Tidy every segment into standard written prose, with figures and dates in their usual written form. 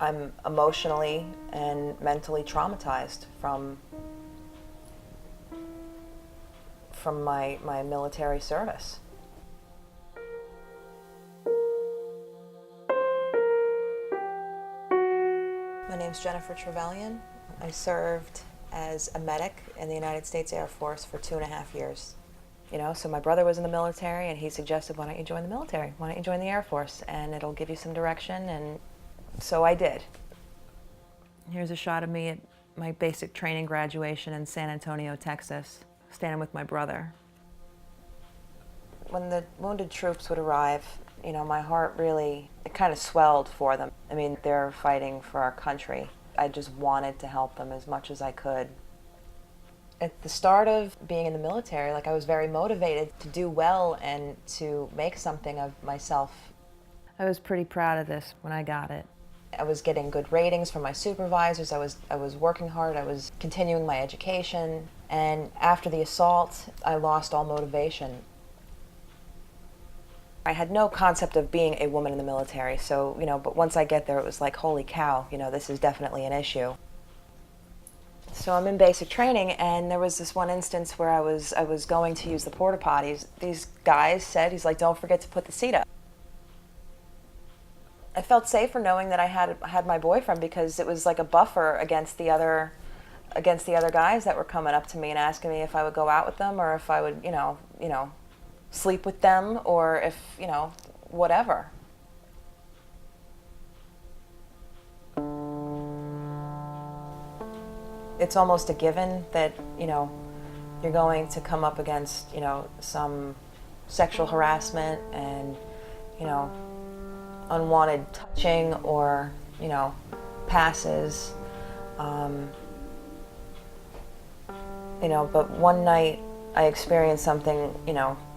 I'm emotionally and mentally traumatized from my military service. My name's Jennifer Trevelyan. I served as a medic in the United States Air Force for 2.5 years. So my brother was in the military, and he suggested, why don't you join the military? Why don't you join the Air Force? And it'll give you some direction, and so I did. Here's a shot of me at my basic training graduation in San Antonio, Texas, standing with my brother. When the wounded troops would arrive, my heart really, it kind of swelled for them. I mean, they're fighting for our country. I just wanted to help them as much as I could. At the start of being in the military, I was very motivated to do well and to make something of myself. I was pretty proud of this when I got it. I was getting good ratings from my supervisors. I was working hard. I was continuing my education. And after the assault, I lost all motivation. I had no concept of being a woman in the military, so, but once I get there, it was like, holy cow, this is definitely an issue. So I'm in basic training, and there was this one instance where I was going to use the porta potties. These guys said, he's like, don't forget to put the seat up. I felt safer knowing that I had my boyfriend, because it was like a buffer against the other guys that were coming up to me and asking me if I would go out with them, or if I would, sleep with them, or if, whatever. It's almost a given that, you're going to come up against, some sexual harassment and, unwanted touching or, passes. But one night I experienced something,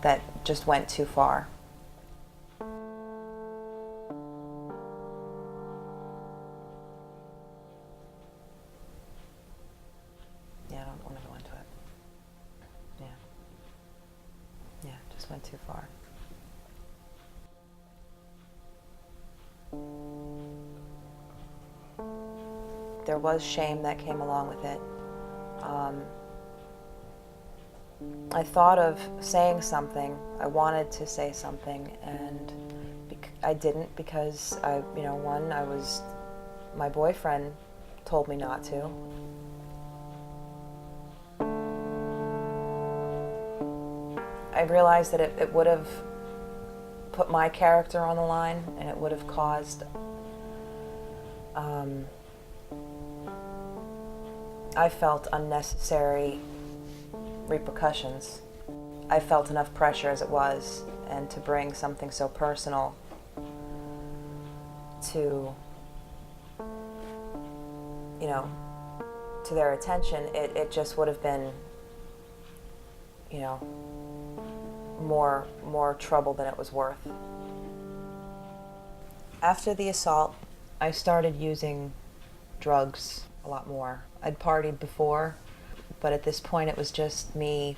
that just went too far. Yeah, I don't want to go into it. Yeah, it just went too far. There was shame that came along with it. I thought of saying something. I wanted to say something, and I didn't, because my boyfriend told me not to. I realized that it would have put my character on the line, and it would have caused, I felt, unnecessary repercussions. I felt enough pressure as it was, and to bring something so personal to, to their attention, it just would have been, more trouble than it was worth. After the assault, I started using drugs a lot more. I'd partied before, but at this point it was just me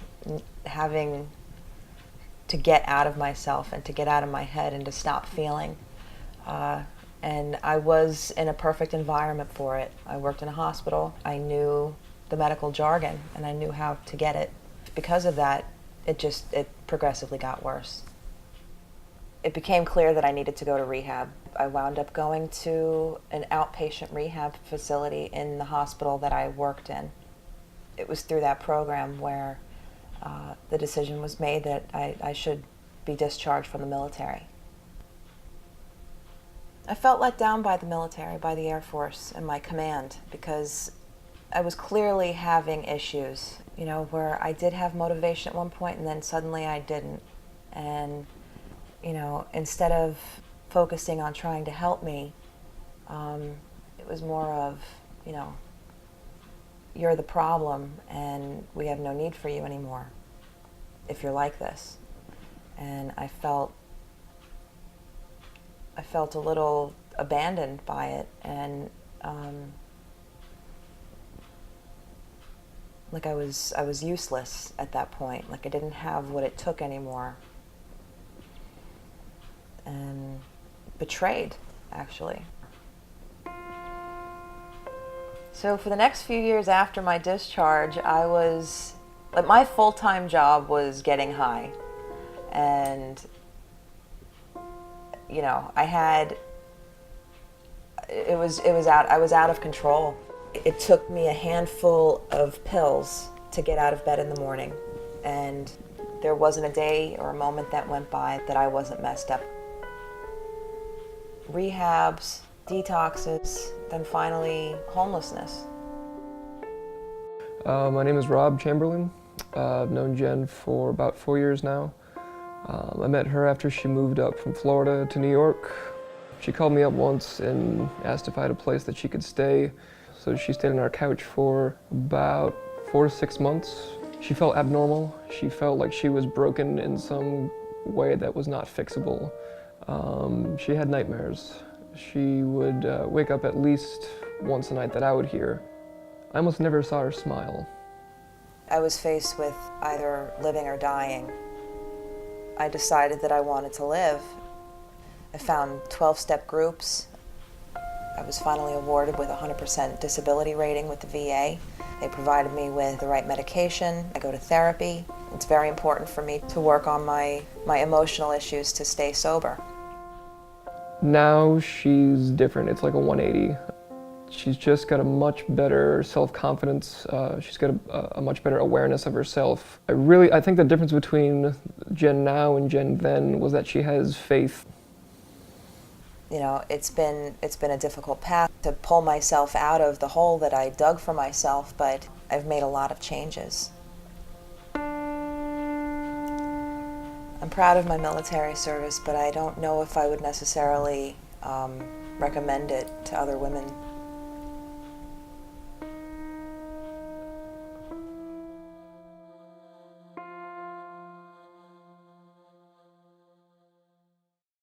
having to get out of myself and to get out of my head and to stop feeling. And I was in a perfect environment for it. I worked in a hospital. I knew the medical jargon, and I knew how to get it. Because of that, it progressively got worse. It became clear that I needed to go to rehab. I wound up going to an outpatient rehab facility in the hospital that I worked in. It was through that program where the decision was made that I should be discharged from the military. I felt let down by the military, by the Air Force, and my command, because I was clearly having issues, where I did have motivation at one point, and then suddenly I didn't. And, instead of focusing on trying to help me, it was more of, you're the problem, and we have no need for you anymore if you're like this. And I felt a little abandoned by it, and like I was useless at that point. Like I didn't have what it took anymore, and betrayed, actually. So for the next few years after my discharge, my full-time job was getting high. And, you know, I was out of control. It took me a handful of pills to get out of bed in the morning. And there wasn't a day or a moment that went by that I wasn't messed up. Rehabs, detoxes, then finally homelessness. My name is Rob Chamberlain. I've known Jen for about 4 years now. I met her after she moved up from Florida to New York. She called me up once and asked if I had a place that she could stay. So she stayed on our couch for about 4 to 6 months. She felt abnormal. She felt like she was broken in some way that was not fixable. She had nightmares. She would wake up at least once a night that I would hear. I almost never saw her smile. I was faced with either living or dying. I decided that I wanted to live. I found 12-step groups. I was finally awarded with a 100% disability rating with the VA. They provided me with the right medication. I go to therapy. It's very important for me to work on my emotional issues to stay sober. Now she's different. It's like a 180. She's just got a much better self-confidence. She's got a much better awareness of herself. I think the difference between Jen now and Jen then was that she has faith. You know, it's been a difficult path to pull myself out of the hole that I dug for myself, but I've made a lot of changes. I'm proud of my military service, but I don't know if I would necessarily recommend it to other women.